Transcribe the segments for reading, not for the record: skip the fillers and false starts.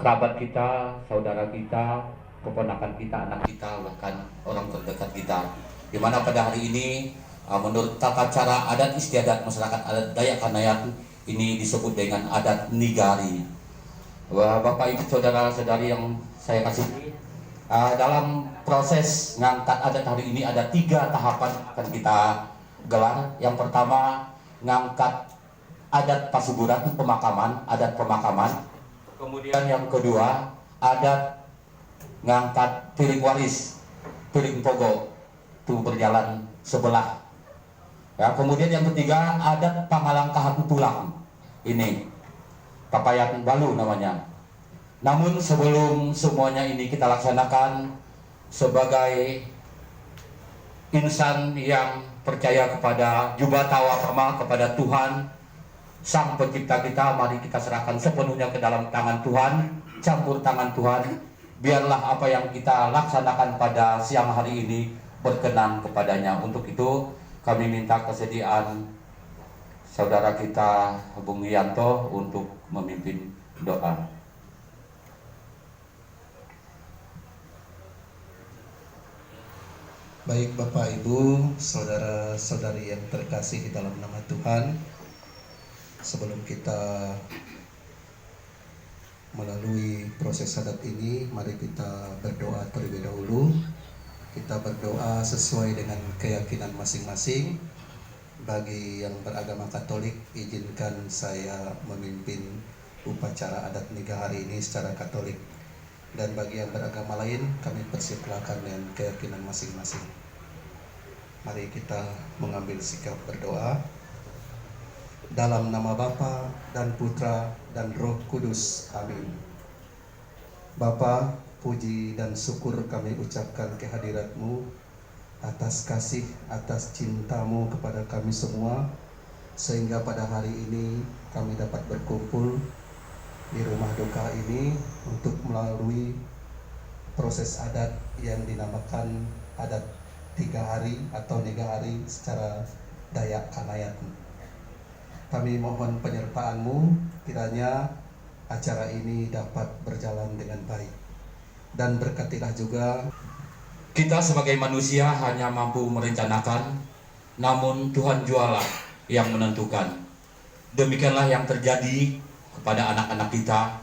kerabat kita, saudara kita, keponakan kita, anak kita, bahkan orang terdekat kita. Di mana pada hari ini menurut tata cara adat istiadat masyarakat adat Dayak Kanayat ini disebut dengan adat nigari. Bapak Ibu saudara-saudari yang saya kasihi, dalam proses ngangkat adat hari ini ada 3 tahapan akan kita gelar. Yang pertama ngangkat adat pasuburan pemakaman, adat pemakaman. Kemudian yang kedua adat ngangkat piring waris, piring pogo itu berjalan sebelah. Ya, kemudian yang ketiga adat pangalangkahan tulang, ini papayan balu namanya. Namun sebelum semuanya ini kita laksanakan sebagai insan yang percaya kepada Jubatawakama, kepada Tuhan Sang Pencipta kita, mari kita serahkan sepenuhnya ke dalam tangan Tuhan, campur tangan Tuhan. Biarlah apa yang kita laksanakan pada siang hari ini berkenan kepadanya. Untuk itu kami minta kesediaan saudara kita Bung Yanto untuk memimpin doa. Baik Bapak Ibu, saudara-saudari yang terkasih di dalam nama Tuhan, sebelum kita melalui proses adat ini, mari kita berdoa terlebih dahulu. Kita berdoa sesuai dengan keyakinan masing-masing. Bagi yang beragama Katolik, izinkan saya memimpin upacara adat nikah hari ini secara Katolik. Dan bagi yang beragama lain, kami persilakan dengan keyakinan masing-masing. Mari kita mengambil sikap berdoa. Dalam nama Bapa dan Putra dan Roh Kudus. Amin. Bapa, puji dan syukur kami ucapkan kehadirat-Mu atas kasih, atas cinta-Mu kepada kami semua, sehingga pada hari ini kami dapat berkumpul di rumah duka ini untuk melalui proses adat yang dinamakan adat 3 hari atau 3 hari secara Dayak Kanayat. Kami mohon penyertaan-Mu, kiranya acara ini dapat berjalan dengan baik. Dan berkatilah juga. Kita sebagai manusia hanya mampu merencanakan, namun Tuhan jualah yang menentukan. Demikianlah yang terjadi kepada anak-anak kita.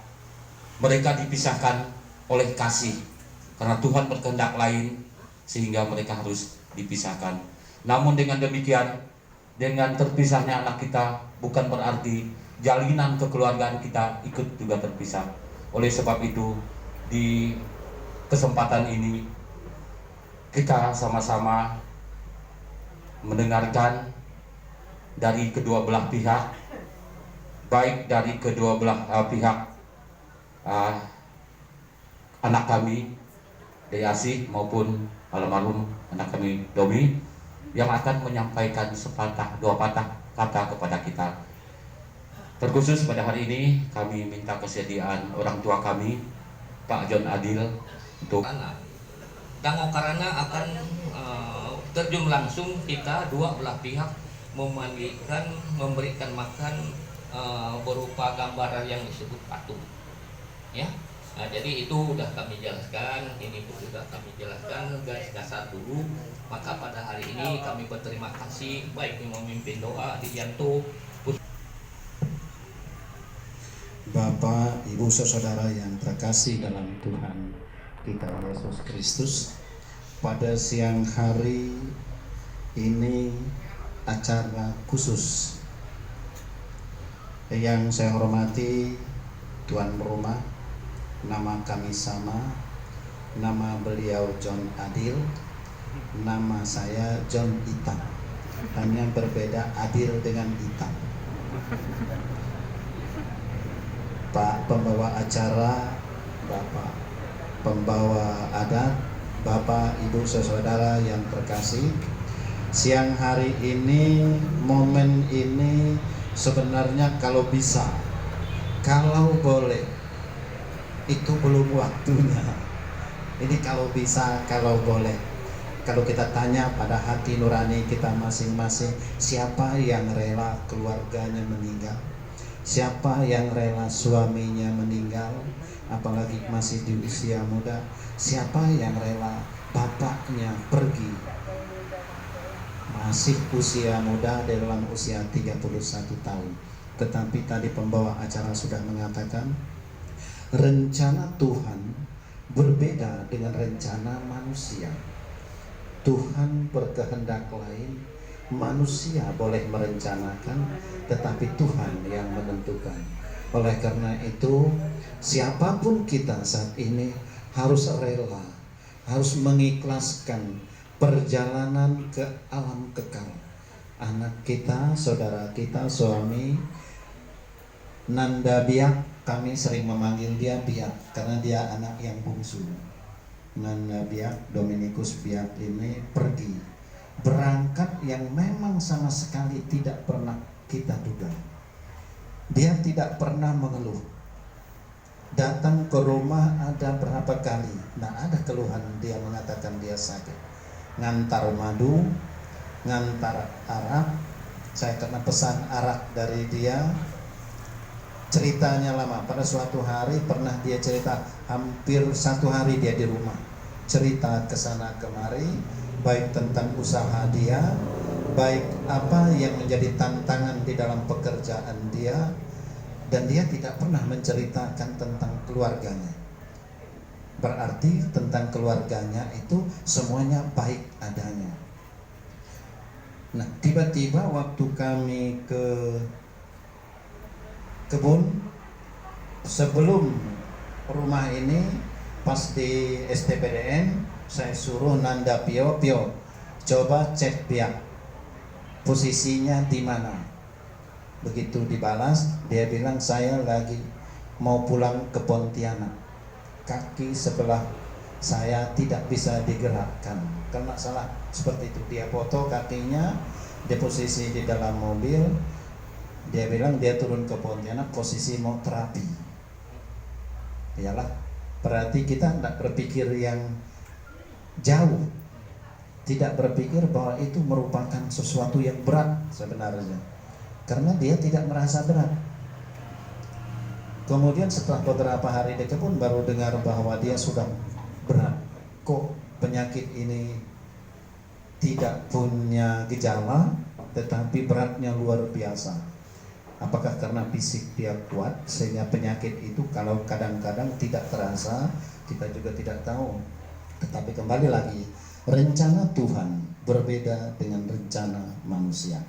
Mereka dipisahkan oleh kasih, karena Tuhan berkehendak lain sehingga mereka harus dipisahkan. Namun dengan demikian, dengan terpisahnya anak kita bukan berarti jalinan kekeluargaan kita ikut juga terpisah. Oleh sebab itu, di kesempatan ini kita sama-sama mendengarkan dari kedua belah pihak, baik dari kedua belah pihak anak kami Deyasi maupun almarhum anak kami Domi, yang akan menyampaikan sepatah dua patah kata kepada kita. Terkhusus pada hari ini kami minta kesediaan orang tua kami, Pak John Adil, untuk karena akan terjun langsung kita dua belah pihak memandikan, memberikan makan berupa gambaran yang disebut patung, ya. Nah, jadi itu sudah kami jelaskan, ini pun sudah kami jelaskan garis dasar dulu. Maka pada hari ini kami berterima kasih baik yang memimpin doa di Yanto, Bapak, Ibu, saudara yang terkasih dalam Tuhan kita Yesus Kristus, pada siang hari ini acara khusus yang saya hormati tuan rumah, nama kami sama, nama beliau John Adil, nama saya John Itam, hanya berbeda Adil dengan Itam. Pak pembawa acara, Bapak pembawa adat, Bapak, Ibu, saudara yang terkasih, siang hari ini, momen ini sebenarnya kalau bisa, kalau boleh, itu belum waktunya. Ini kalau bisa, kalau boleh. Kalau kita tanya pada hati nurani kita masing-masing, siapa yang rela keluarganya meninggal? Siapa yang rela suaminya meninggal? apalagi masih di usia muda. Siapa yang rela bapaknya pergi masih usia muda, dalam usia 31 tahun. Tetapi tadi pembawa acara sudah mengatakan rencana Tuhan berbeda dengan rencana manusia. Tuhan berkehendak lain, manusia boleh merencanakan, tetapi Tuhan yang menentukan. Oleh karena itu, siapapun kita saat ini harus rela, harus mengikhlaskan perjalanan ke alam kekal. Anak kita, saudara kita, suami Nanda Biak, kami sering memanggil dia Biak karena dia anak yang bungsu. Nanda Biak, Dominikus Biak ini pergi, berangkat yang memang sama sekali tidak pernah kita duga. Dia tidak pernah mengeluh. Datang ke rumah ada berapa kali, nah ada keluhan, dia mengatakan dia sakit. Ngantar madu, ngantar arak, saya kena pesan arak dari dia. Ceritanya lama, pada suatu hari pernah dia cerita hampir 1 hari dia di rumah, cerita kesana kemari, baik tentang usaha dia, baik apa yang menjadi tantangan di dalam pekerjaan dia, dan dia tidak pernah menceritakan tentang keluarganya. Berarti tentang keluarganya itu semuanya baik adanya. Nah, tiba-tiba waktu kami ke kebun, sebelum rumah ini, pas di STPDN, saya suruh Nanda Pio, coba cek Biak, posisinya di mana. Begitu dibalas, dia bilang saya lagi mau pulang ke Pontianak. Kaki sebelah saya tidak bisa digerakkan karena salah seperti itu. Dia foto kakinya di posisi di dalam mobil. Dia bilang dia turun ke Pontianak posisi mau terapi. Iyalah, berarti kita tidak berpikir yang jauh, tidak berpikir bahwa itu merupakan sesuatu yang berat sebenarnya, karena dia tidak merasa berat. Kemudian setelah beberapa hari di kebun baru dengar bahwa dia sudah berat. Kok penyakit ini tidak punya gejala tetapi beratnya luar biasa? Apakah karena fisik dia kuat sehingga penyakit itu kalau kadang-kadang tidak terasa, kita juga tidak tahu. Tetapi kembali lagi, rencana Tuhan berbeda dengan rencana manusia.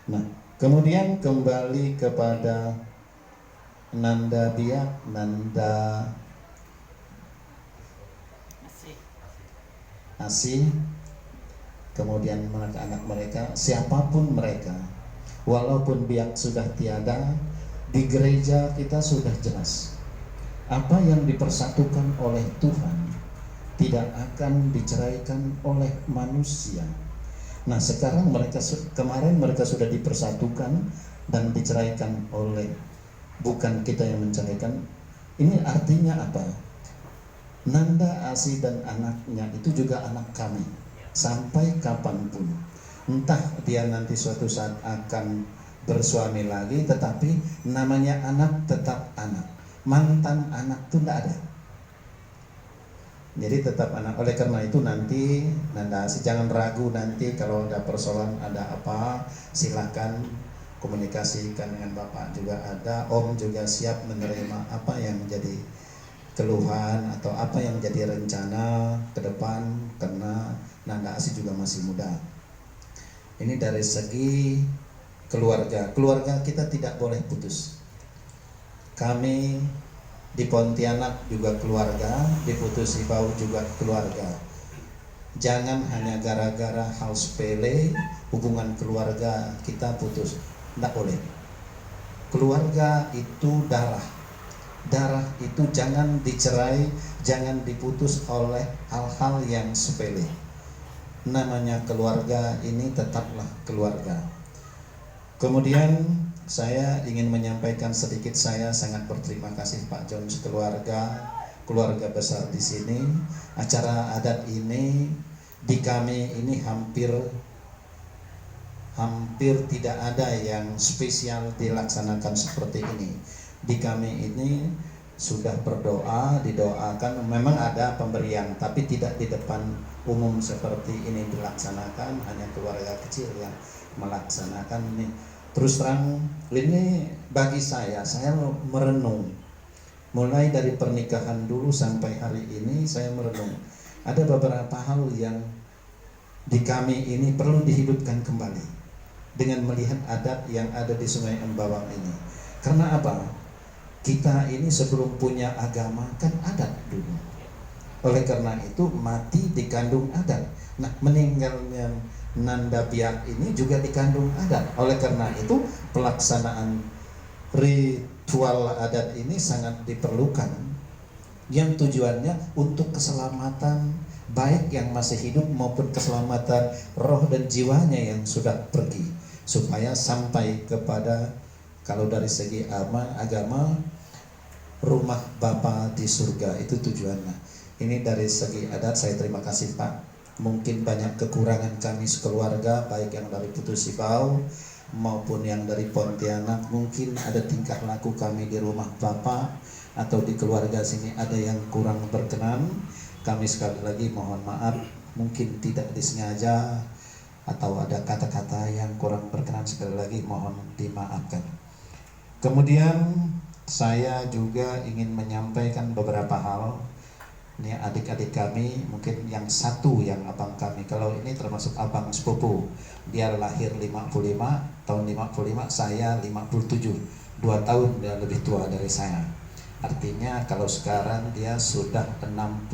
Nah, kemudian kembali kepada Nanda Biak, Nanda Asih, kemudian anak mereka, siapapun mereka, walaupun Biak sudah tiada, di gereja kita sudah jelas apa yang dipersatukan oleh Tuhan tidak akan diceraikan oleh manusia. Nah, sekarang kemarin mereka sudah dipersatukan dan diceraikan oleh, bukan kita yang menceraikan. Ini artinya apa? Nanda Asih dan anaknya itu juga anak kami sampai kapanpun. Entah dia nanti suatu saat akan bersuami lagi, tetapi namanya anak tetap anak. Mantan anak itu tidak ada. Jadi tetap anak. Oleh karena itu nanti Nanda Asih jangan ragu, nanti kalau ada persoalan, ada apa, silakan komunikasikan dengan Bapak juga ada. Om juga siap menerima apa yang menjadi keluhan atau apa yang menjadi rencana ke depan, karena Nanda Asih juga masih muda. Ini dari segi keluarga. Keluarga kita tidak boleh putus. Kami di Pontianak juga keluarga, di Putus Ibau juga keluarga. Jangan hanya gara-gara hal sepele hubungan keluarga kita putus. Tidak boleh. Keluarga itu darah. Darah itu jangan dicerai, jangan diputus oleh hal-hal yang sepele. Namanya keluarga ini tetaplah keluarga. Kemudian saya ingin menyampaikan sedikit, saya sangat berterima kasih Pak John, keluarga besar di sini. Acara adat ini di kami ini hampir tidak ada yang spesial dilaksanakan seperti ini. Di kami ini sudah berdoa, didoakan, memang ada pemberian, tapi tidak di depan umum seperti ini dilaksanakan, hanya keluarga kecil yang melaksanakan ini. Terus terang, ini bagi saya merenung, mulai dari pernikahan dulu sampai hari ini saya merenung. Ada beberapa hal yang di kami ini perlu dihidupkan kembali dengan melihat adat yang ada di Sungai Embawang ini. Karena apa? Kita ini sebelum punya agama kan adat dulu. Oleh karena itu mati dikandung adat. Nah, meninggalnya Nanda Biak ini juga dikandung adat. Oleh karena itu pelaksanaan ritual adat ini sangat diperlukan, yang tujuannya untuk keselamatan baik yang masih hidup maupun keselamatan roh dan jiwanya yang sudah pergi, supaya sampai kepada, kalau dari segi agama, rumah Bapa di surga, itu tujuannya. Ini dari segi adat. Saya terima kasih Pak. Mungkin banyak kekurangan kami sekeluarga, baik yang dari Putu Sibau maupun yang dari Pontianak. Mungkin ada tingkah laku kami di rumah Bapak atau di keluarga sini ada yang kurang berkenan. Kami sekali lagi mohon maaf, mungkin tidak disengaja atau ada kata-kata yang kurang berkenan, sekali lagi mohon dimaafkan. Kemudian saya juga ingin menyampaikan beberapa hal. Ini adik-adik kami, mungkin yang satu yang abang kami, kalau ini termasuk abang sepupu, dia lahir 55, tahun 55, saya 57, 2 tahun dia lebih tua dari saya. Artinya kalau sekarang dia sudah 66.